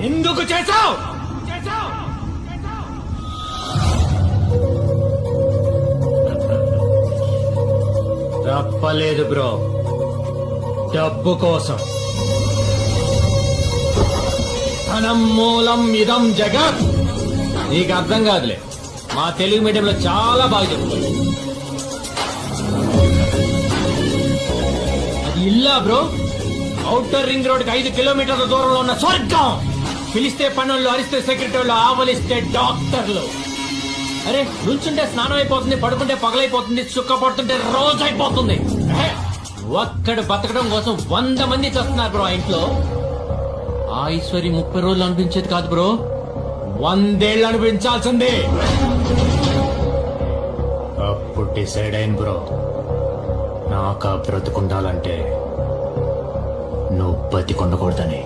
ఎందుకు చేశావు? తప్పలేదు బ్రో, డబ్బు కోసం. ధనం మూలం ఇదం జగత్. నీకు అర్థం కాదులే, మా తెలుగు మీడియంలో చాలా బాగా చెప్తుంది. అది ఇల్లా బ్రో? ఔటర్ రింగ్ రోడ్ 5 కిలోమీటర్ల దూరంలో ఉన్న స్వర్గం. పిలిస్తే పనుల్లో, అరిస్తే సెక్రటరీలు, ఆవలిస్తే డాక్టర్లు. అరే నుంచుంటే స్నానం అయిపోతుంది, పడుకుంటే పగలైపోతుంది, చుక్క పడుతుంటే రోజు అయిపోతుంది. ఒక్కడు బతకడం కోసం 100 మంది చేస్తున్నారు బ్రో. ఆ ఇంట్లో ఆ ఐశ్వర్య 30 రోజులు అనిపించేది కాదు బ్రో, 100 ఏళ్ళు అనిపించాల్సిందే. అప్పుడు డిసైడ్ అయిన బ్రో, నాకు బ్రతుకుండాలంటే నువ్వు బతికొండకూడదని.